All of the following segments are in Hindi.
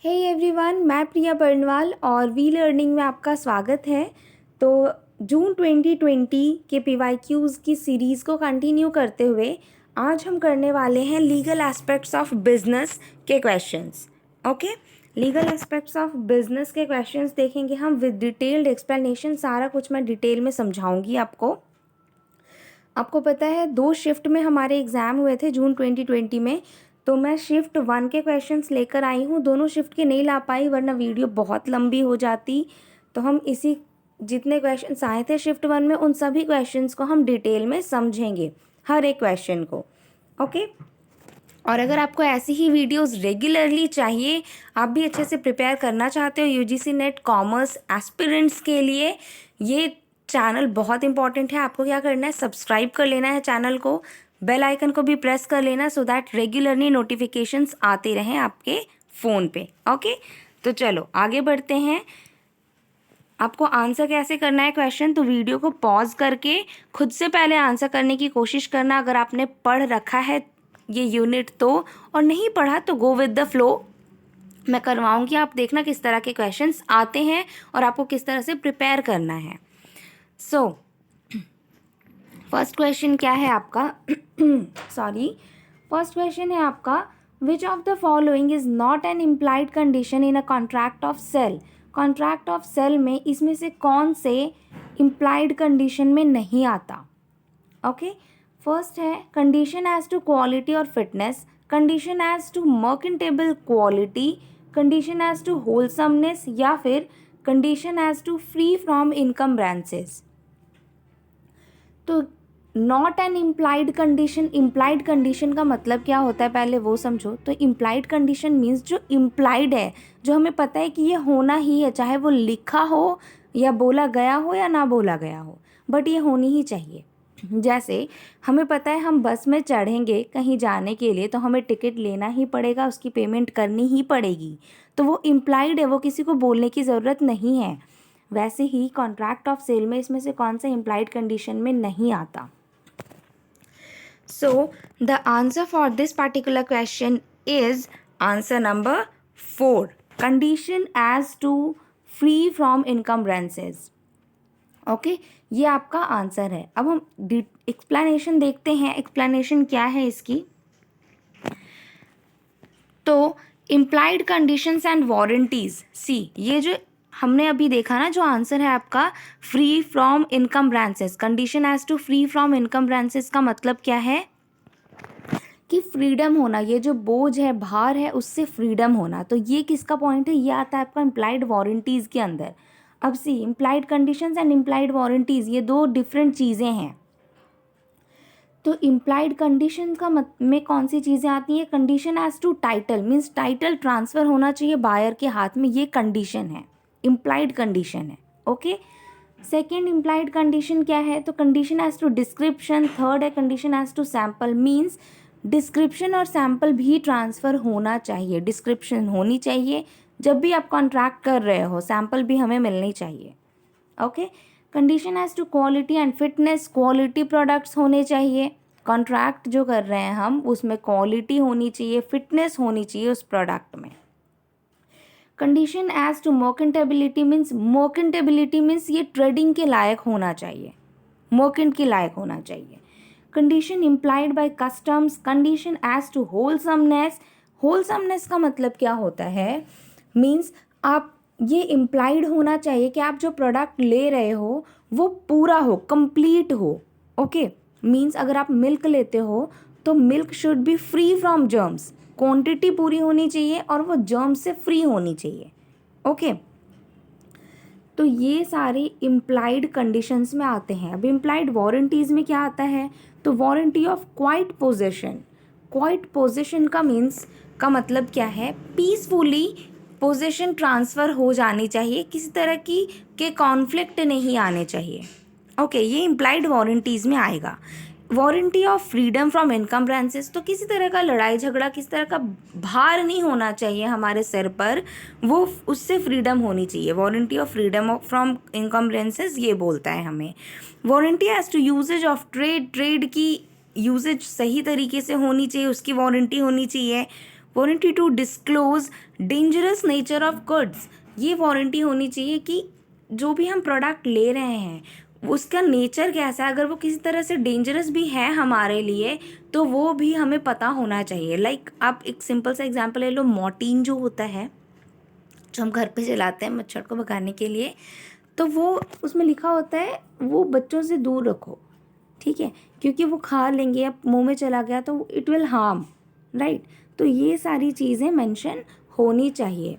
हे एवरीवन, मैं प्रिया बर्नवाल और वी लर्निंग में आपका स्वागत है। तो जून 2020 के पीवाईक्यूज़ की सीरीज़ को कंटिन्यू करते हुए आज हम करने वाले हैं लीगल एस्पेक्ट्स ऑफ बिजनेस के questions. Okay, legal aspects of business के क्वेश्चंस देखेंगे हम विद डिटेल्ड एक्सप्लेनेशन। सारा कुछ मैं डिटेल में समझाऊंगी आपको। आपको पता है 2 शिफ्ट में हमारे एग्ज़ाम हुए थे जून 2020 में, तो मैं शिफ्ट 1 के क्वेश्चंस लेकर आई हूँ। दोनों शिफ्ट के नहीं ला पाई वरना वीडियो बहुत लंबी हो जाती। तो हम इसी जितने क्वेश्चंस आए थे शिफ्ट 1 में उन सभी क्वेश्चंस को हम डिटेल में समझेंगे, हर एक क्वेश्चन को। ओके, और अगर आपको ऐसी ही वीडियोस रेगुलरली चाहिए, आप भी अच्छे से प्रिपेयर करना चाहते हो यूजीसी नेट कॉमर्स एस्पिरेंट्स के लिए, ये चैनल बहुत इंपॉर्टेंट है। आपको क्या करना है, सब्सक्राइब कर लेना है चैनल को, बेल आइकन को भी प्रेस कर लेना सो दैट रेगुलरली नोटिफिकेशंस आते रहें आपके फ़ोन पे। ओके, तो चलो आगे बढ़ते हैं। आपको आंसर कैसे करना है क्वेश्चन, तो वीडियो को पॉज करके खुद से पहले आंसर करने की कोशिश करना। अगर आपने पढ़ रखा है ये यूनिट तो, और नहीं पढ़ा तो गो विद द फ्लो, मैं करवाऊंगी। आप देखना किस तरह के क्वेश्चंस आते हैं और आपको किस तरह से प्रिपेयर करना है। सो फर्स्ट क्वेश्चन क्या है आपका फर्स्ट क्वेश्चन है आपका, which of the following is not an implied condition in a contract of sale. Contract of sale में इसमें से कौन से इम्प्लाइड कंडीशन में नहीं आता। ओके, फर्स्ट है कंडीशन एज टू क्वालिटी और fitness, condition as to merchantable quality, condition as to wholesomeness, या फिर condition as to free from encumbrances. तो not an implied condition, implied condition का मतलब क्या होता है पहले वो समझो। तो इम्प्लाइड कंडीशन मीन्स जो इम्प्लाइड है, जो हमें पता है कि ये होना ही है, चाहे वो लिखा हो या बोला गया हो या ना बोला गया हो, बट ये होनी ही चाहिए। जैसे हमें पता है हम बस में चढ़ेंगे कहीं जाने के लिए तो हमें टिकट लेना ही पड़ेगा, उसकी पेमेंट करनी ही पड़ेगी, तो वो इम्प्लाइड है, वो किसी को बोलने की ज़रूरत नहीं है। वैसे ही कॉन्ट्रैक्ट ऑफ सेल में इसमें से कौन सा इम्प्लाइड कंडीशन में नहीं आता। So the answer for this particular question is answer number 4, condition as to free from encumbrances. Okay, ये आपका आंसर है। अब हम एक्सप्लेनेशन देखते हैं, एक्सप्लेनेशन क्या है इसकी। तो इम्प्लाइड कंडीशंस एंड वारंटीज, सी ये जो हमने अभी देखा ना, जो आंसर है आपका free from encumbrances, condition as to free from encumbrances का मतलब क्या है कि फ्रीडम होना, ये जो बोझ है, भार है, उससे फ्रीडम होना। तो ये किसका पॉइंट है, ये आता है आपका इम्प्लाइड वारंटीज़ के अंदर। अब see implied conditions and implied warranties ये 2 डिफरेंट चीज़ें हैं। तो इम्प्लाइड कंडीशन का में कौन सी चीज़ें आती हैं, condition as to title, means title transfer होना चाहिए बायर के हाथ में, ये कंडीशन है, इम्प्लाइड कंडीशन है। ओके, सेकेंड इम्प्लाइड कंडीशन क्या है, तो condition as to description. Third है condition as to sample, means description और सैम्पल भी ट्रांसफ़र होना चाहिए, डिस्क्रिप्शन होनी चाहिए जब भी आप कॉन्ट्रैक्ट कर रहे हो, सैम्पल भी हमें मिलनी चाहिए। Okay, condition as to quality and fitness, quality products होने चाहिए, कॉन्ट्रैक्ट जो कर रहे हैं हम उसमें क्वालिटी होनी चाहिए, फिटनेस होनी चाहिए उस प्रोडक्ट में। Condition as to merchantability means, merchantability means ये ट्रेडिंग के लायक होना चाहिए, मर्केंट के लायक होना चाहिए। Condition implied by customs, condition as to wholesomeness, wholesomeness का मतलब क्या होता है, मीन्स आप ये इम्प्लाइड होना चाहिए कि आप जो प्रोडक्ट ले रहे हो वो पूरा हो, कंप्लीट हो। ओके, मीन्स अगर आप मिल्क लेते हो तो milk should be free from germs, quantity पूरी होनी चाहिए और वो जर्म्स से फ्री होनी चाहिए। ओके, तो ये सारे इम्प्लाइड कंडीशंस में आते हैं। अब इम्प्लाइड वारंटीज़ में क्या आता है, तो warranty of quite possession. Quite possession का मीन्स का मतलब क्या है, पीसफुली पोजेशन ट्रांसफ़र हो जानी चाहिए, किसी तरह की के कॉन्फ्लिक्ट नहीं आने चाहिए। ओके, ये इम्प्लाइड वारंटीज़ में आएगा। Warranty of freedom from encumbrances, तो किसी तरह का लड़ाई झगड़ा, किसी तरह का भार नहीं होना चाहिए हमारे सिर पर, वो उससे फ्रीडम होनी चाहिए। Warranty of freedom from encumbrances ये बोलता है हमें। Warranty as to usages of trade, trade की यूजेज सही तरीके से होनी चाहिए, उसकी वारंटी होनी चाहिए। Warranty to disclose dangerous nature of goods, ये वारंटी होनी चाहिए कि जो भी हम प्रोडक्ट ले रहे हैं उसका नेचर कैसा है, अगर वो किसी तरह से डेंजरस भी है हमारे लिए तो वो भी हमें पता होना चाहिए। लाइक आप एक सिंपल सा एग्जांपल ले लो, मॉर्टीन जो होता है जो हम घर पे चलाते हैं मच्छर को भगाने के लिए, तो वो उसमें लिखा होता है वो बच्चों से दूर रखो, ठीक है, क्योंकि वो खा लेंगे या मुंह में चला गया तो इट विल हार्म, राइट। तो ये सारी चीज़ें मेंशन होनी चाहिए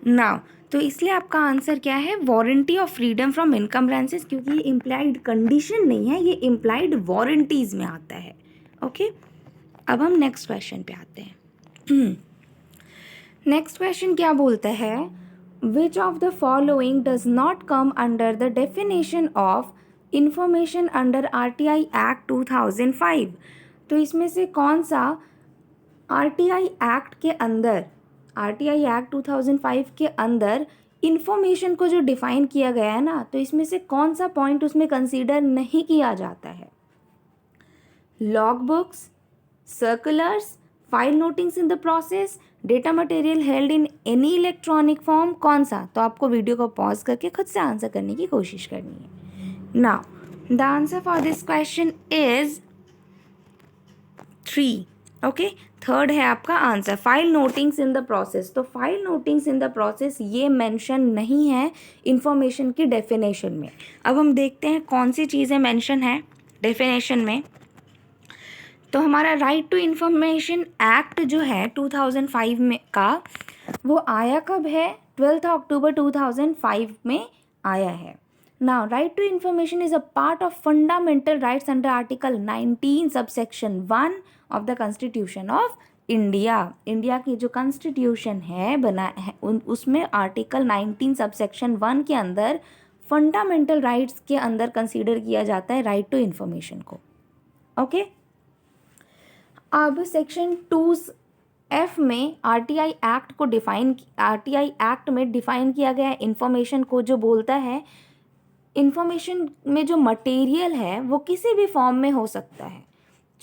नाउ। तो इसलिए आपका आंसर क्या है, वारंटी ऑफ फ्रीडम फ्रॉम इनकम्ब्रेंसेस, क्योंकि ये इम्प्लाइड कंडीशन नहीं है, ये इम्प्लाइड वारंटीज में आता है। ओके, अब हम नेक्स्ट क्वेश्चन पे आते हैं। नेक्स्ट क्वेश्चन क्या बोलता है, विच of the following does not come under the definition of information under RTI act 2005। तो इसमें से कौन सा RTI एक्ट के अंदर, RTI एक्ट 2005 के अंदर इंफॉर्मेशन को जो डिफाइन किया गया है ना, तो इसमें से कौन सा पॉइंट उसमें कंसीडर नहीं किया जाता है, log books, circulars, file notings in the process, data material held in any electronic form, कौन सा। तो आपको वीडियो को पॉज करके खुद से आंसर करने की कोशिश करनी है। Now the answer for this question is 3। Okay, third है आपका answer, file notings in the process. तो file notings in the process ये मेंशन नहीं है इंफॉर्मेशन की डेफिनेशन में। अब हम देखते हैं कौन सी चीज़ें मेंशन है डेफिनेशन में। तो हमारा राइट टू इंफॉर्मेशन एक्ट जो है 2005 में का, वो आया कब है, 12 अक्टूबर 2005 में आया है। Now right to information is a part of fundamental rights under article 19 subsection 1 of the constitution of India. India की जो कॉन्स्टिट्यूशन है बना है उसमें आर्टिकल 19 सबसेक्शन 1 के अंदर फंडामेंटल राइट्स के अंदर कंसीडर किया जाता है राइट टू इंफॉर्मेशन को। ओके, अब सेक्शन 2F में RTI एक्ट को RTI एक्ट में डिफाइन किया गया है इंफॉर्मेशन को, जो बोलता है इंफॉर्मेशन में जो मटेरियल है वो किसी भी फॉर्म में हो सकता है,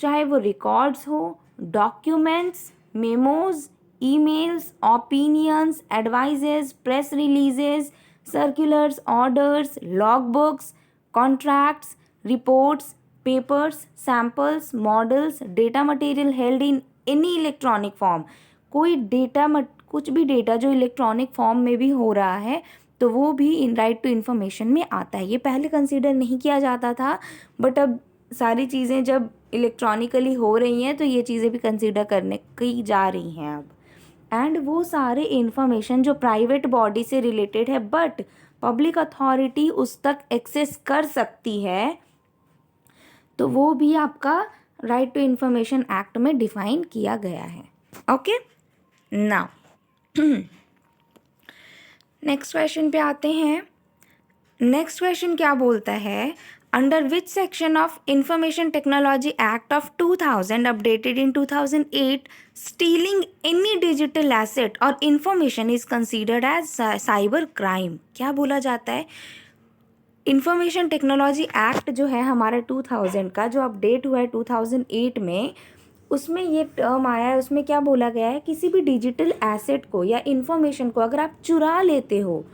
चाहे वो रिकॉर्ड्स हो, documents, memos, emails, opinions, advises, press releases, circulars, orders, log books, contracts, reports, papers, samples, models, data material held in any electronic form. कोई डेटा कुछ भी डेटा जो इलेक्ट्रॉनिक फॉर्म में भी हो रहा है तो वो भी इन राइट टू इन्फॉर्मेशन में आता है। ये पहले कंसीडर नहीं किया जाता था, बट अब सारी चीज़ें जब इलेक्ट्रॉनिकली हो रही हैं तो ये चीज़ें भी कंसीडर करने की जा रही हैं अब। एंड वो सारे इन्फॉर्मेशन जो प्राइवेट बॉडी से रिलेटेड है बट पब्लिक अथॉरिटी उस तक एक्सेस कर सकती है, तो वो भी आपका राइट टू इंफॉर्मेशन एक्ट में डिफाइन किया गया है। ओके, नाउ नेक्स्ट क्वेश्चन पे आते हैं। नेक्स्ट क्वेश्चन क्या बोलता है, under which section of information technology act of 2000 updated in 2008 stealing any digital asset और information is considered as cyber crime. क्या बोला जाता है, इंफॉर्मेशन टेक्नोलॉजी एक्ट जो है हमारा 2000 का जो अपडेट हुआ है 2008 में, उसमें ये टर्म आया है, उसमें क्या बोला गया है, किसी भी डिजिटल एसेट को या इंफॉर्मेशन को अगर आप चुरा लेते हो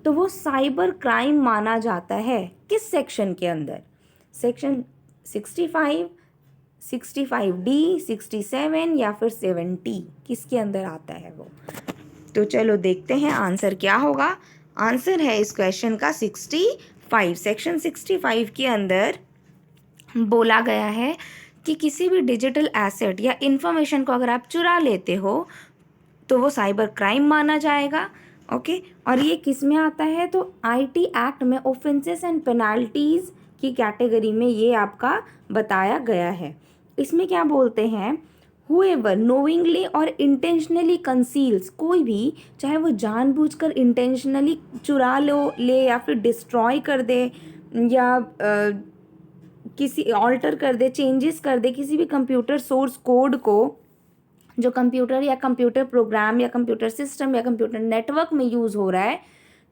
तो वो साइबर क्राइम माना जाता है। किस सेक्शन के अंदर, सेक्शन 65, 65D, 67 या फिर 70, किसके अंदर आता है वो। तो चलो देखते हैं आंसर क्या होगा। आंसर है इस क्वेश्चन का 65। सेक्शन 65 के अंदर बोला गया है कि किसी भी डिजिटल एसेट या इंफॉर्मेशन को अगर आप चुरा लेते हो तो वो साइबर क्राइम माना जाएगा। ओके, और ये किस में आता है, तो IT एक्ट में ऑफेंसेस एंड पेनाल्टीज़ की कैटेगरी में ये आपका बताया गया है। इसमें क्या बोलते हैं, whoever knowingly और intentionally conceals, कोई भी चाहे वो जानबूझकर इंटेंशनली चुरा ले या फिर डिस्ट्रॉय कर दे या किसी ऑल्टर कर दे, चेंजेस कर दे किसी भी कंप्यूटर सोर्स कोड को जो कंप्यूटर या कंप्यूटर प्रोग्राम या कंप्यूटर सिस्टम या कंप्यूटर नेटवर्क में यूज़ हो रहा है,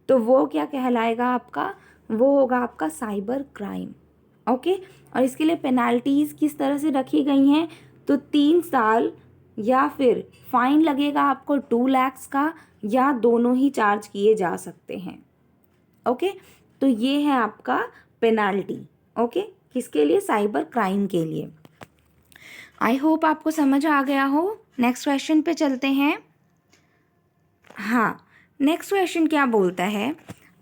तो वो क्या कहलाएगा आपका, वो होगा आपका साइबर क्राइम। ओके, और इसके लिए पेनाल्टीज़ किस तरह से रखी गई हैं, तो 3 साल या फिर फाइन लगेगा आपको 2 lakhs का, या दोनों ही चार्ज किए जा सकते हैं। ओके, तो ये है आपका पेनाल्टी। ओके, किसके लिए? साइबर क्राइम के लिए। आई होप आपको समझ आ गया हो। नेक्स्ट क्वेश्चन पे चलते हैं। हाँ, नेक्स्ट क्वेश्चन क्या बोलता है?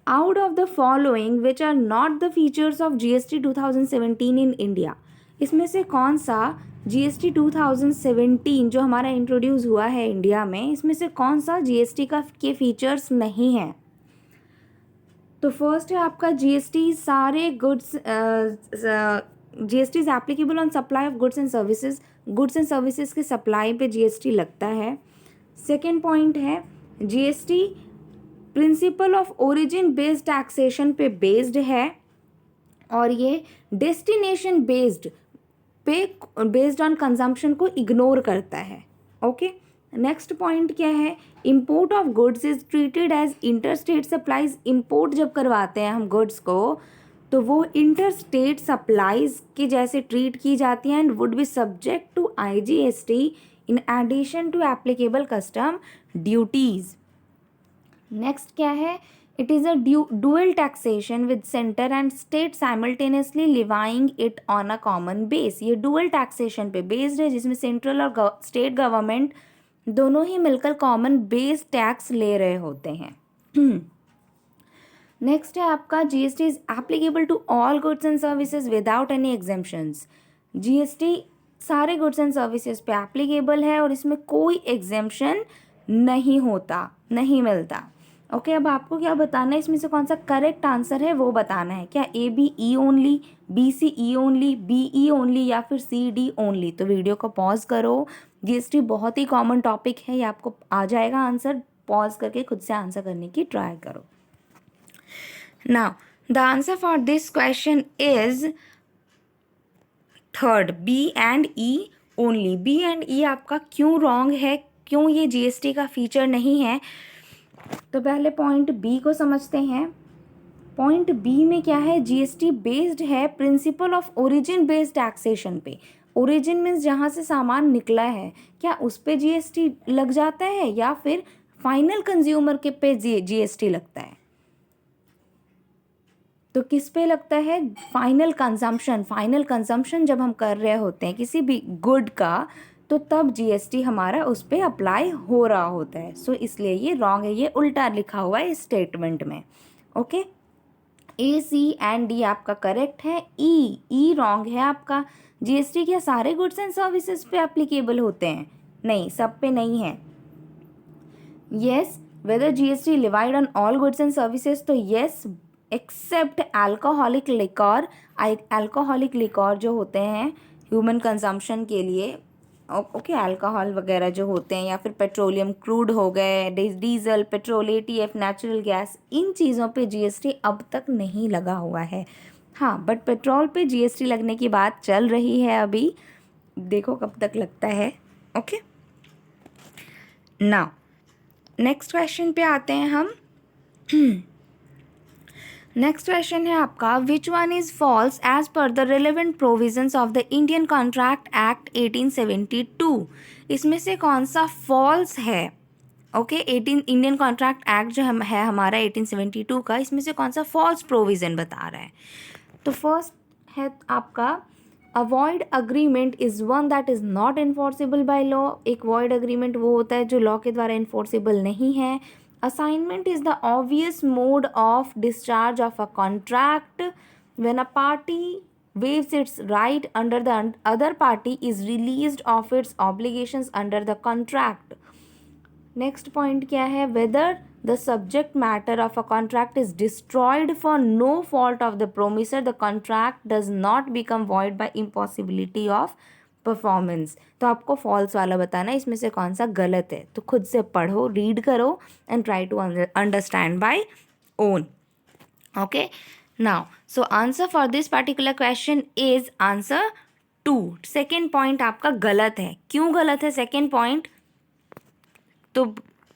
Out of the following which are not the features of GST 2017 in India, इसमें से कौन सा GST 2017 जो हमारा इंट्रोड्यूस हुआ है इंडिया में, इसमें से कौन सा GST के फीचर्स नहीं है? तो फर्स्ट है आपका GST सारे goods, GST is applicable on supply of goods and services, goods and services के सप्लाई पे GST लगता है। सेकेंड पॉइंट है GST principle of origin based taxation पे बेस्ड है, और ये डेस्टिनेशन बेस्ड पे बेस्ड ऑन कंजम्पशन को इग्नोर करता है। ओके, नेक्स्ट पॉइंट क्या है? Import of goods is treated as inter state supplies. Import जब करवाते हैं हम गुड्स को, तो वो इंटर स्टेट सप्लाईज के जैसे ट्रीट की जाती हैं, and would be subject to IGST in addition to applicable custom duties. Next क्या है? It is a dual taxation with center and state simultaneously levying it on a common base। ये dual taxation पे बेस्ड है, जिसमें सेंट्रल और स्टेट गवर्नमेंट दोनों ही मिलकर कॉमन बेस टैक्स ले रहे होते हैं। नेक्स्ट है आपका GST is applicable to all goods and services without any exemptions. GST सारे गुड्स एंड सर्विसेज पे एप्लीकेबल है और इसमें कोई एग्जेम्पशन नहीं होता, नहीं मिलता। ओके, अब आपको क्या बताना है? इसमें से कौन सा करेक्ट आंसर है वो बताना है। क्या ABE only, BCE only, BE only, या फिर CD ओनली? तो वीडियो को पॉज करो। GST बहुत ही कॉमन टॉपिक है, ये आपको आ जाएगा आंसर। पॉज करके खुद से आंसर करने की ट्राई करो। Now the answer for this question is third, B and E only. B and E आपका क्यों रॉन्ग है, क्यों ये GST का फीचर नहीं है? तो पहले पॉइंट B को समझते हैं। पॉइंट B में क्या है? GST बेस्ड है principal of origin based taxation पे। ओरिजिन मीन्स जहाँ से सामान निकला है, क्या उस पे GST लग जाता है, या फिर फाइनल कंज्यूमर के पे GST लगता है? तो किस पे लगता है? Final consumption. फाइनल कंजम्पशन जब हम कर रहे होते हैं किसी भी गुड का, तो तब GST हमारा उस पर अप्लाई हो रहा होता है। सो इसलिए ये रॉन्ग है, ये उल्टा लिखा हुआ है इस स्टेटमेंट में। Okay, A, C and D आपका करेक्ट है। E रॉन्ग है आपका। GST क्या सारे गुड्स एंड सर्विसेज पे एप्लीकेबल होते हैं? नहीं, सब पे नहीं है। Yes, whether GST levied on all goods and services, तो yes, except alcoholic liquor. Alcoholic liquor जो होते हैं ह्यूमन कंजम्पशन के लिए, ओके, अल्कोहल वगैरह जो होते हैं, या फिर पेट्रोलियम क्रूड हो गए, diesel, petrol, ATF, natural gas, इन चीज़ों पे GST अब तक नहीं लगा हुआ है। हाँ, बट पेट्रोल पे GST लगने की बात चल रही है अभी, देखो कब तक लगता है। ओके, नाउ नेक्स्ट क्वेश्चन पे आते हैं हम। नेक्स्ट क्वेश्चन है आपका, which one is false as per the relevant provisions of the Indian contract act 1872। इसमें से कौन सा फॉल्स है? ओके, इंडियन कॉन्ट्रैक्ट एक्ट जो है हमारा 1872 का, इसमें से कौन सा फॉल्स प्रोविज़न बता रहा है? तो फर्स्ट है आपका, avoid agreement is one that is not enforceable by law. एक वॉइड अग्रीमेंट वो होता है जो लॉ के द्वारा इन्फोर्सेबल नहीं है। Assignment is the obvious mode of discharge of a contract when a party waives its right under the other party is released of its obligations under the contract. Next point क्या है? Whether the subject matter of a contract is destroyed for no fault of the promisor, the contract does not become void by impossibility of performance. तो आपको फॉल्स वाला बताना है, इसमें से कौन सा गलत है। तो खुद से पढ़ो, रीड करो and try to understand by own. Okay, now so answer for this particular question is answer 2। Second point आपका गलत है। क्यों गलत है सेकेंड पॉइंट? तो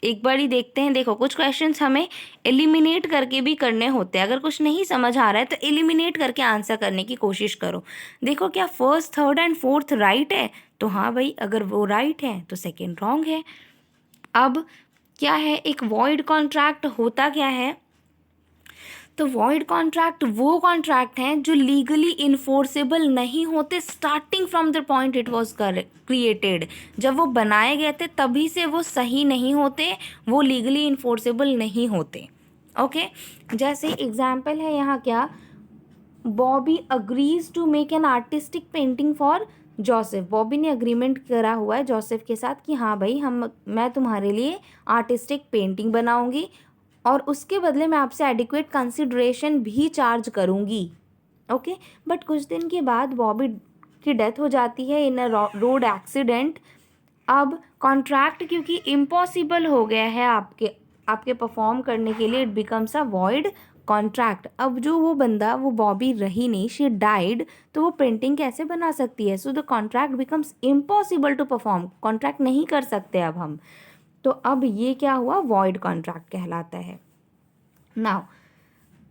एक बार ही देखते हैं। देखो कुछ क्वेश्चंस हमें एलिमिनेट करके भी करने होते हैं। अगर कुछ नहीं समझ आ रहा है तो एलिमिनेट करके आंसर करने की कोशिश करो। देखो क्या first, third and fourth right है? तो हाँ भाई, अगर वो राइट है तो सेकेंड रॉन्ग है। अब क्या है, एक वॉइड कॉन्ट्रैक्ट होता क्या है? तो वॉइड कॉन्ट्रैक्ट वो कॉन्ट्रैक्ट हैं जो लीगली इन्फोर्सेबल नहीं होते starting from the point it was created. जब वो बनाए गए थे तभी से वो सही नहीं होते, वो लीगली इन्फोर्सेबल नहीं होते। ओके, जैसे एग्जाम्पल है यहाँ क्या, Bobby agrees to make an artistic painting for Joseph. Bobby ने अग्रीमेंट करा हुआ है जोसेफ के साथ कि हाँ भाई मैं तुम्हारे लिए आर्टिस्टिक पेंटिंग बनाऊंगी और उसके बदले मैं आपसे एडिक्वेट कंसिडरेशन भी चार्ज करूंगी। ओके, बट कुछ दिन के बाद बॉबी की डेथ हो जाती है इन अ रोड एक्सीडेंट। अब कॉन्ट्रैक्ट क्योंकि इम्पॉसिबल हो गया है आपके आपके परफॉर्म करने के लिए, it becomes a void contract. अब जो वो बंदा, वो बॉबी रही नहीं, शी डाइड, तो वो पेंटिंग कैसे बना सकती है? So the contract becomes impossible to perform. Contract नहीं कर सकते अब हम, तो अब ये क्या हुआ, वॉइड कॉन्ट्रैक्ट कहलाता है। Now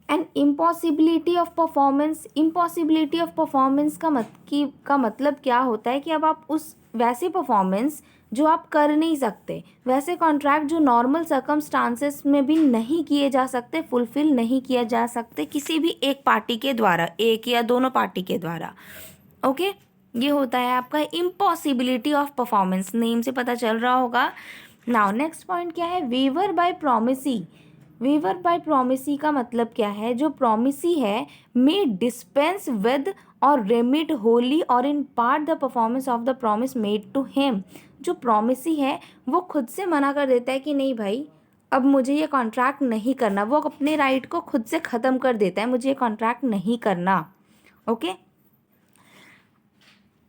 an impossibility of performance. Impossibility of performance का मतलब क्या होता है कि अब आप उस वैसे परफॉर्मेंस जो आप कर नहीं सकते, वैसे कॉन्ट्रैक्ट जो नॉर्मल सर्कमस्टांसेस में भी नहीं किए जा सकते, फुलफिल नहीं किया जा सकते किसी भी एक पार्टी के द्वारा, एक या दोनों पार्टी के द्वारा। ओके, ये होता है आपका इम्पॉसिबिलिटी ऑफ परफॉर्मेंस, नेम से पता चल रहा होगा। नाउ नेक्स्ट पॉइंट क्या है, waiver by promisee. Waiver by promisee का मतलब क्या है, जो प्रोमिसी है may dispense with or remit wholly or in part the performance of the promise made to him. जो प्रोमिसी है वो खुद से मना कर देता है कि नहीं भाई अब मुझे ये कॉन्ट्रैक्ट नहीं करना, वो अपने राइट को खुद से ख़त्म कर देता है, मुझे ये कॉन्ट्रैक्ट नहीं करना। ओके,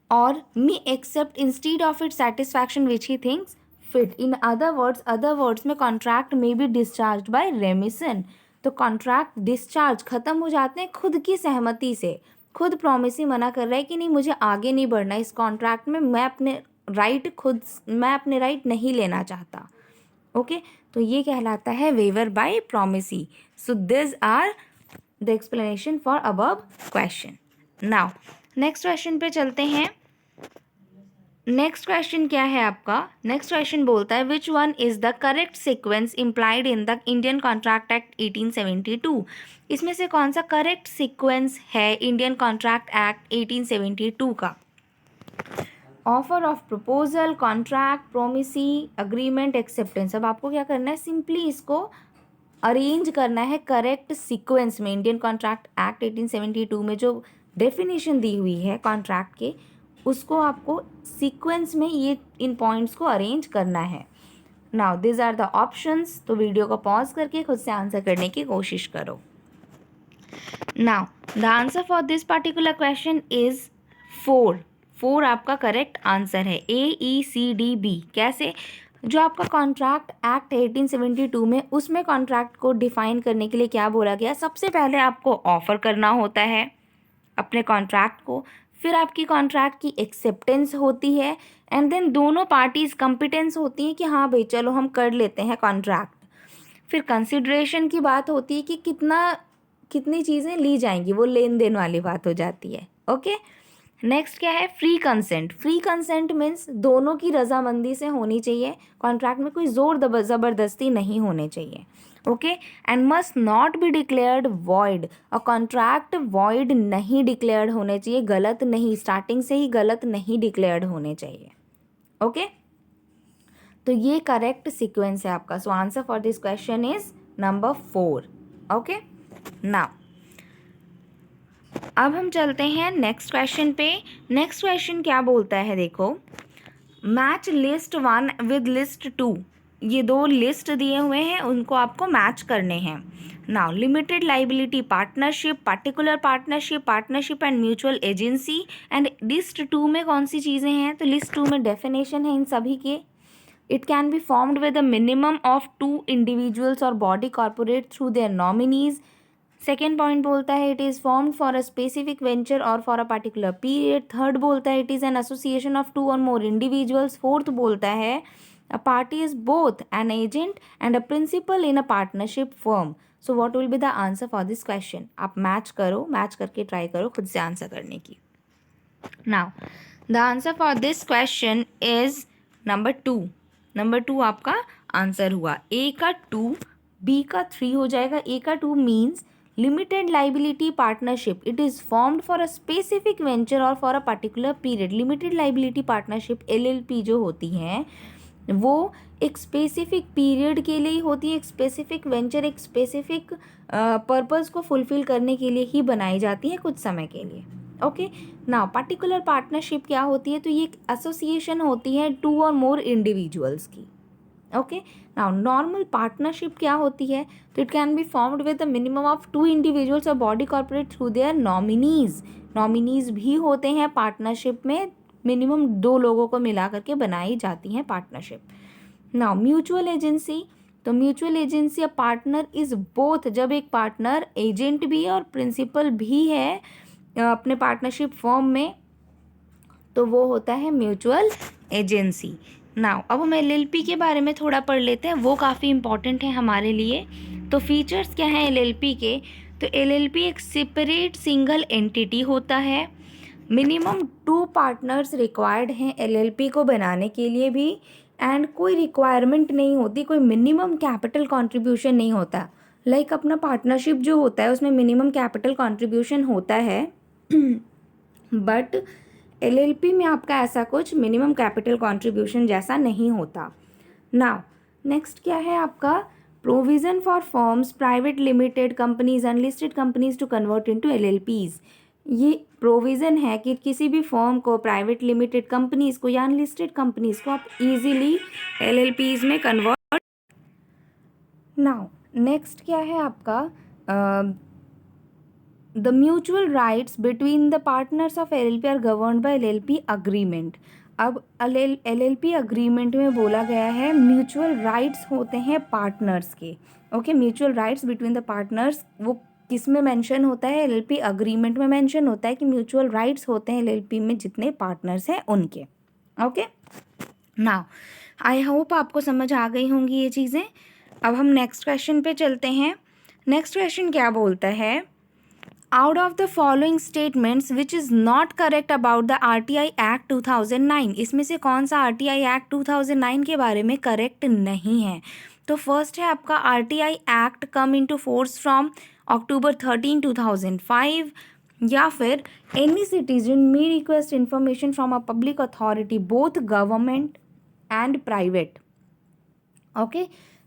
और me accept instead of its satisfaction which he thinks fit। in other words में contract may be discharged by remission। तो कॉन्ट्रैक्ट डिस्चार्ज खत्म हो जाते हैं खुद की सहमति से। खुद प्रोमिस ही मना कर रहा है कि नहीं मुझे आगे नहीं बढ़ना इस कॉन्ट्रैक्ट में, मैं अपने राइट नहीं लेना चाहता। ओके, तो ये कहलाता है waiver by promisee. So this are the explanation for above question. Now next question पे चलते हैं। नेक्स्ट क्वेश्चन क्या है आपका, नेक्स्ट क्वेश्चन बोलता है विच one is the correct sequence implied in the Indian contract act 1872। इसमें से कौन सा करेक्ट सीक्वेंस है इंडियन कॉन्ट्रैक्ट एक्ट 1872 का? Offer of proposal, contract, promisee, agreement, acceptance. अब आपको क्या करना है, सिंपली इसको अरेंज करना है करेक्ट सीक्वेंस में। इंडियन कॉन्ट्रैक्ट एक्ट 1872 में जो डेफिनेशन दी हुई है कॉन्ट्रैक्ट के, उसको आपको सीक्वेंस में ये इन पॉइंट्स को अरेंज करना है। Now this are the options, तो वीडियो को पॉज करके खुद से आंसर करने की कोशिश करो। Now the answer for this particular question is 4 आपका करेक्ट आंसर है, AECDB। कैसे? जो आपका कॉन्ट्रैक्ट एक्ट 1872 में, उसमें कॉन्ट्रैक्ट को डिफाइन करने के लिए क्या बोला गया, सबसे पहले आपको ऑफर करना होता है अपने कॉन्ट्रैक्ट को, फिर आपकी कॉन्ट्रैक्ट की एक्सेप्टेंस होती है, एंड देन दोनों पार्टीज कॉम्पिटेंस होती हैं कि हाँ भाई चलो हम कर लेते हैं कॉन्ट्रैक्ट। फिर कंसिडरेशन की बात होती है कि कितनी चीज़ें ली जाएंगी, वो लेन देन वाली बात हो जाती है। ओके, नेक्स्ट क्या है, free consent. Free consent means दोनों की रजामंदी से होनी चाहिए, कॉन्ट्रैक्ट में कोई जोर ज़बरदस्ती नहीं होने चाहिए। Okay, and must not be declared void. और कॉन्ट्रैक्ट वॉइड नहीं डिक्लेयर्ड होने चाहिए, गलत नहीं, स्टार्टिंग से ही गलत नहीं डिक्लेयर्ड होने चाहिए। ओके, तो ये करेक्ट सीक्वेंस है आपका। सो answer for this question is number 4। Okay, now अब हम चलते हैं नेक्स्ट क्वेश्चन पे। नेक्स्ट क्वेश्चन क्या बोलता है, देखो, मैच लिस्ट 1 विद लिस्ट 2। ये दो लिस्ट दिए हुए हैं, उनको आपको मैच करने हैं। Now limited liability partnership, particular partnership, partnership and mutual agency, and list 2 में कौन सी चीज़ें हैं, तो लिस्ट 2 में डेफिनेशन है इन सभी के। It can be formed with a minimum of 2 individuals और body corporate through their nominees. Second point बोलता है it is formed for a specific venture और for a particular period. Third बोलता है it is an association of 2 और मोर इंडिविजुअल्स। फोर्थ बोलता है A party is both an agent and a principal in a partnership firm. So what will be the answer for this question? आप मैच करो, मैच करके ट्राई करो खुद से आंसर करने की. Now the answer for this question is number 2. Number 2 आपका आंसर हुआ. A का 2, B का 3 हो जाएगा. A का 2 means limited liability partnership. It is formed for a specific venture और for a particular period. Limited liability partnership LLP जो होती हैं वो एक स्पेसिफिक पीरियड के लिए ही होती है. एक स्पेसिफिक वेंचर, एक स्पेसिफिक पर्पस को फुलफिल करने के लिए ही बनाई जाती है कुछ समय के लिए. ओके. नाउ पर्टिकुलर पार्टनरशिप क्या होती है? तो ये एक एसोसिएशन होती है 2 और मोर इंडिविजुअल्स की. ओके. नाउ नॉर्मल पार्टनरशिप क्या होती है? तो it can be formed with a minimum of 2 individuals और body corporate through their nominees. Nominees भी होते हैं पार्टनरशिप में. मिनिमम 2 लोगों को मिला करके बनाई जाती हैं पार्टनरशिप. Now mutual agency. तो mutual agency a partner is both. जब एक पार्टनर एजेंट भी है और प्रिंसिपल भी है अपने पार्टनरशिप फर्म में, तो वो होता है म्यूचुअल एजेंसी. नाउ अब हम LLP के बारे में थोड़ा पढ़ लेते हैं. वो काफ़ी इंपॉर्टेंट है हमारे लिए. तो फीचर्स क्या हैं LLP के? तो LLP एक सेपरेट सिंगल एंटिटी होता है. मिनिमम 2 पार्टनर्स रिक्वायर्ड हैं LLP को बनाने के लिए भी. एंड कोई रिक्वायरमेंट नहीं होती, कोई मिनिमम कैपिटल कंट्रीब्यूशन नहीं होता. लाइक अपना पार्टनरशिप जो होता है उसमें मिनिमम कैपिटल कंट्रीब्यूशन होता है बट LLP में आपका ऐसा कुछ मिनिमम कैपिटल कंट्रीब्यूशन जैसा नहीं होता. नाउ नेक्स्ट क्या है आपका? Provision for firms, private limited companies, unlisted companies to convert into LLPs. ये प्रोविज़न है कि किसी भी फर्म को, प्राइवेट लिमिटेड कंपनीज को या अनलिस्टेड कंपनीज को आप इजीली LLPs में कन्वर्ट. नाउ नेक्स्ट क्या है आपका? The mutual rights between the partners of LLP are governed by LLP agreement. अब LLP अग्रीमेंट में बोला गया है म्यूचुअल राइट्स होते हैं पार्टनर्स के. Okay. Mutual rights between the partners वो किस में मेंशन होता है? LLP अग्रीमेंट में मेंशन होता है कि म्यूचुअल राइट्स होते हैं LLP में जितने पार्टनर्स हैं उनके. ओके. नाउ आई होप आपको समझ आ गई होंगी ये चीज़ें. अब हम नेक्स्ट क्वेश्चन पे चलते हैं. नेक्स्ट क्वेश्चन क्या बोलता है? Out of the following statements which is not correct about the RTI act 2009. इसमें से कौन सा RTI एक्ट 2009 के बारे में करेक्ट नहीं है? तो फर्स्ट है आपका RTI act come into force from October 13, 2005. या फिर any citizen may request information from a public authority both government and private. Okay.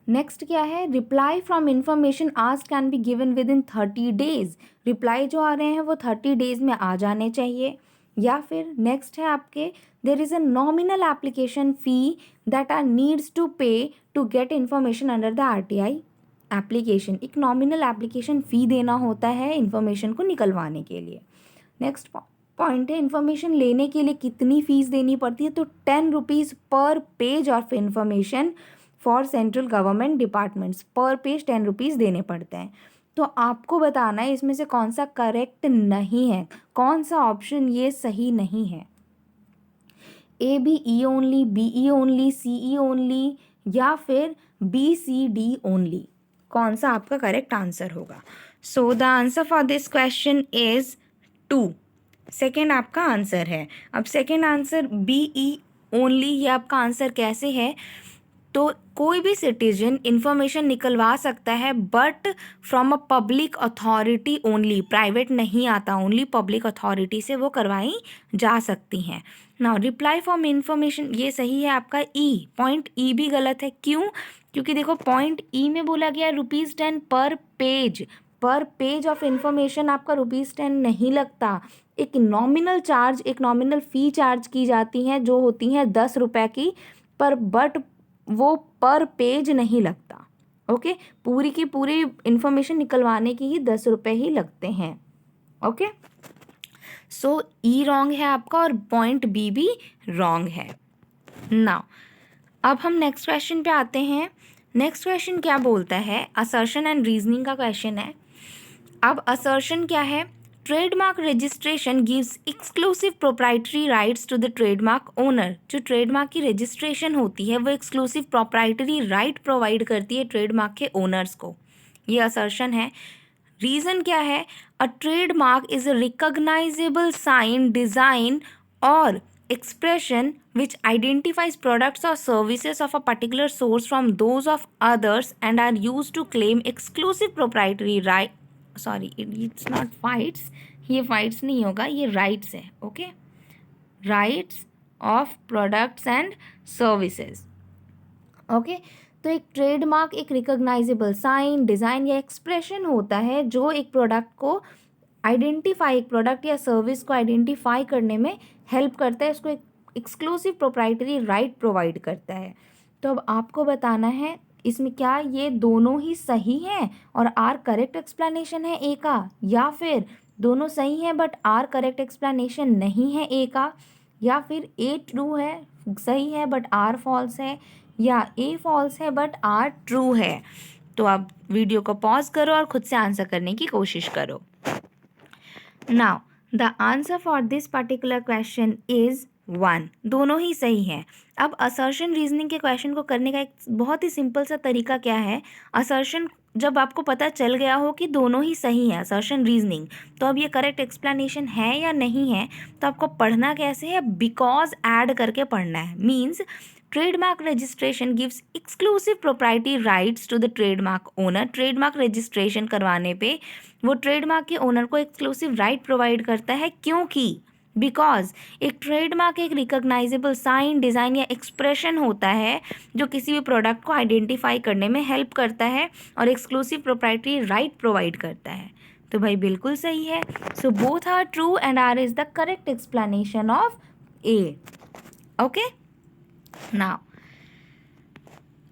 Next क्या है? Reply from information asked can be given with in 30 days. Reply जो आ रहे हैं वो 30 days में आ जाने चाहिए. या फिर नेक्स्ट है आपके there is a nominal application fee that are needs to pay to get information under the RTI application. एक नॉमिनल एप्लीकेशन फ़ी देना होता है इन्फॉर्मेशन को निकलवाने के लिए. नेक्स्ट पॉइंट है इन्फॉर्मेशन लेने के लिए कितनी फ़ीस देनी पड़ती है? तो 10 रुपीज़ पर page of information for central government departments. पर पेज 10 रुपीज़ देने पड़ते हैं. तो आपको बताना है इसमें से कौन सा करेक्ट नहीं है, कौन सा ऑप्शन ये सही नहीं है. A B E only, BE only, CE only या फिर BCD ओनली. कौन सा आपका करेक्ट आंसर होगा? So the answer for this question is 2. Second आपका आंसर है. अब सेकेंड आंसर BE ओनली, ये आपका आंसर कैसे है? तो कोई भी सिटीजन इन्फॉर्मेशन निकलवा सकता है but from a public authority only. Private नहीं आता, ओनली पब्लिक अथॉरिटी से वो करवाई जा सकती हैं. नाउ रिप्लाई फॉर्म इन्फॉर्मेशन ये सही है आपका. पॉइंट E भी गलत है. क्यों? क्योंकि देखो पॉइंट E में बोला गया ₹10 पर पेज. पर पेज ऑफ इन्फॉर्मेशन आपका ₹10 नहीं लगता. एक नॉमिनल चार्ज, एक नॉमिनल फ़ी चार्ज की जाती हैं जो होती हैं 10 रुपये की पर, बट वो पर पेज नहीं लगता. ओके. पूरी की पूरी इन्फॉर्मेशन निकलवाने की ही 10 रुपये ही लगते हैं. ओके. सो E रॉन्ग है आपका और पॉइंट B भी रॉन्ग है. नाउ अब हम नेक्स्ट क्वेश्चन पे आते हैं. नेक्स्ट क्वेश्चन क्या बोलता है? असर्शन एंड रीजनिंग का क्वेश्चन है. अब असर्शन क्या है? Trademark registration gives exclusive proprietary rights to the trademark owner. जो ट्रेडमार्क की रजिस्ट्रेशन होती है वो एक्सक्लूसिव प्रोप्राइटरी राइट प्रोवाइड करती है ट्रेडमार्क के ओनर्स को। ये असर्शन है। रीज़न क्या है? A trademark is a recognisable sign, design or expression which identifies products or services of a particular source from those of others and are used to claim exclusive proprietary right. Sorry, it's not rights. ये rights नहीं होगा, ये rights है. Okay, rights of products and services. Okay तो एक ट्रेडमार्क एक रिकॉग्नाइजेबल साइन, डिज़ाइन या एक्सप्रेशन होता है जो एक प्रोडक्ट को आइडेंटिफाई, एक प्रोडक्ट या सर्विस को आइडेंटिफाई करने में हेल्प करता है, उसको एक एक्सक्लूसिव प्रोप्राइटरी राइट प्रोवाइड करता है। तो अब आपको बताना है इसमें क्या ये दोनों ही सही हैं और आर करेक्ट एक्सप्लेनेशन है ए का, या फिर दोनों सही हैं बट आर करेक्ट एक्सप्लेनेशन नहीं है ए का, या फिर ए ट्रू है सही है बट आर फॉल्स है, या ए फॉल्स है बट आर ट्रू है। तो आप वीडियो को पॉज करो और खुद से आंसर करने की कोशिश करो। Now the answer for this particular question is 1। दोनों ही सही हैं। अब असर्शन रीजनिंग के क्वेश्चन को करने का एक बहुत ही सिंपल सा तरीका क्या है, असर्शन जब आपको पता चल गया हो कि दोनों ही सही हैं, असर्शन रीजनिंग, तो अब ये करेक्ट एक्सप्लेनेशन है या नहीं है, तो आपको पढ़ना कैसे है, बिकॉज ऐड करके पढ़ना है। Means trademark registration gives exclusive proprietary rights to the trademark owner. Trademark registration करवाने पे वो ट्रेडमार्क के ओनर को एक्सक्लूसिव राइट प्रोवाइड करता है, क्योंकि बिकॉज एक ट्रेडमार्क एक रिकॉग्नाइजेबल साइन, डिज़ाइन या एक्सप्रेशन होता है जो किसी भी प्रोडक्ट को आइडेंटिफाई करने में हेल्प करता है और एक्सक्लूसिव प्रोप्राइटरी राइट प्रोवाइड करता है। तो भाई बिल्कुल सही है। So both are true and R is the correct explanation of A. Okay, now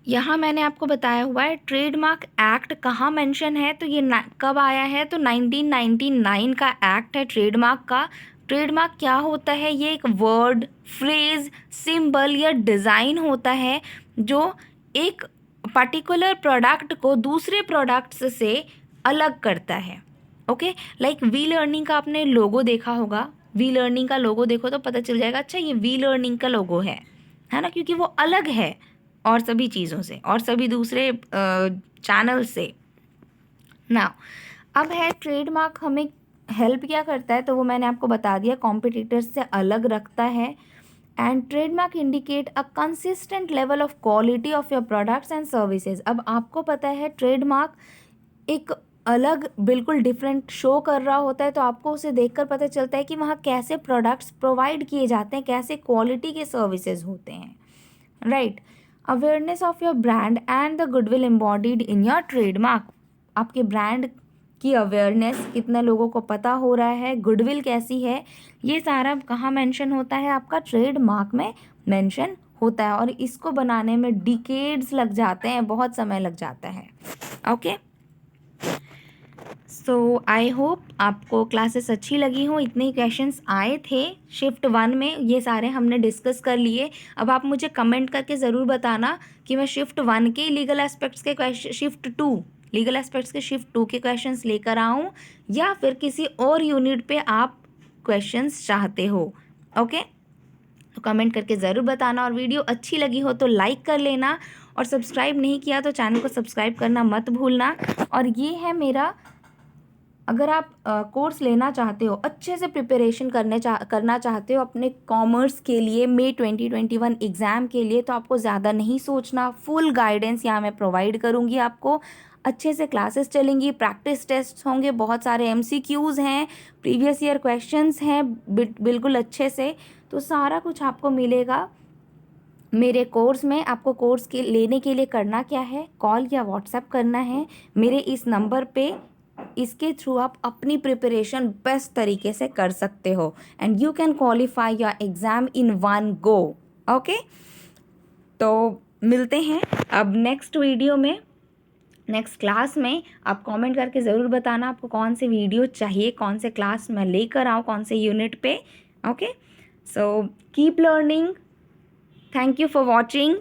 यहाँ मैंने आपको बताया हुआ है ट्रेडमार्क एक्ट कहाँ मेंशन है, तो ये कब आया है, तो 1999 का एक्ट है ट्रेडमार्क का। ट्रेडमार्क क्या होता है, ये एक वर्ड, फ्रेज, सिंबल या डिज़ाइन होता है जो एक पर्टिकुलर प्रोडक्ट को दूसरे प्रोडक्ट्स से अलग करता है। ओके, लाइक वी लर्निंग का आपने लोगो देखा होगा, वी लर्निंग का लोगो देखो तो पता चल जाएगा अच्छा ये वी लर्निंग का लोगो है ना, क्योंकि वो अलग है और सभी चीज़ों से और सभी दूसरे चैनल से ना। अब है ट्रेडमार्क हमें हेल्प क्या करता है, तो वो मैंने आपको बता दिया, कॉम्पिटिटर्स से अलग रखता है। And trademark indicate a consistent level of quality of your products and services. अब आपको पता है ट्रेडमार्क एक अलग बिल्कुल डिफरेंट शो कर रहा होता है, तो आपको उसे देखकर पता चलता है कि वहाँ कैसे प्रोडक्ट्स प्रोवाइड किए जाते हैं, कैसे क्वालिटी के सर्विसेज होते हैं, right. Awareness of your brand and the goodwill embodied in your trademark. आपके ब्रांड की अवेयरनेस, कितने लोगों को पता हो रहा है, गुडविल कैसी है, ये सारा कहाँ मेंशन होता है, आपका ट्रेडमार्क में मेंशन होता है। और इसको बनाने में डिकेड्स लग जाते हैं, बहुत समय लग जाता है। ओके, सो आई होप आपको क्लासेस अच्छी लगी हो। इतने ही क्वेश्चंस आए थे शिफ्ट 1 में, ये सारे हमने डिस्कस कर लिए। अब आप मुझे कमेंट करके ज़रूर बताना कि मैं शिफ्ट 1 के लीगल एस्पेक्ट्स के क्वेश्चन, शिफ्ट 2 लीगल एस्पेक्ट्स के शिफ्ट 2 के क्वेश्चंस लेकर आऊँ, या फिर किसी और यूनिट पे आप क्वेश्चंस चाहते हो। ओके, तो कमेंट करके ज़रूर बताना, और वीडियो अच्छी लगी हो तो लाइक कर लेना, और सब्सक्राइब नहीं किया तो चैनल को सब्सक्राइब करना मत भूलना। और ये है मेरा, अगर आप कोर्स लेना चाहते हो, अच्छे से प्रिपरेशन करना चाहते हो अपने कॉमर्स के लिए, मई 2021 एग्ज़ाम के लिए, तो आपको ज़्यादा नहीं सोचना, फुल गाइडेंस यहाँ मैं प्रोवाइड करूँगी आपको। अच्छे से क्लासेस चलेंगी, प्रैक्टिस टेस्ट होंगे, बहुत सारे MCQs हैं, प्रीवियस ईयर क्वेश्चंस हैं बिल्कुल अच्छे से, तो सारा कुछ आपको मिलेगा मेरे कोर्स में। आपको कोर्स के लेने के लिए करना क्या है, कॉल या व्हाट्सएप करना है मेरे इस नंबर पे। इसके थ्रू आप अपनी प्रिपरेशन बेस्ट तरीके से कर सकते हो, and you can qualify your exam in 1 go. Okay, तो मिलते हैं अब नेक्स्ट वीडियो में, नेक्स्ट क्लास में। आप कमेंट करके ज़रूर बताना आपको कौन से वीडियो चाहिए, कौन से क्लास मैं लेकर आऊँ, कौन से यूनिट पे। Okay, so keep learning. Thank you for watching.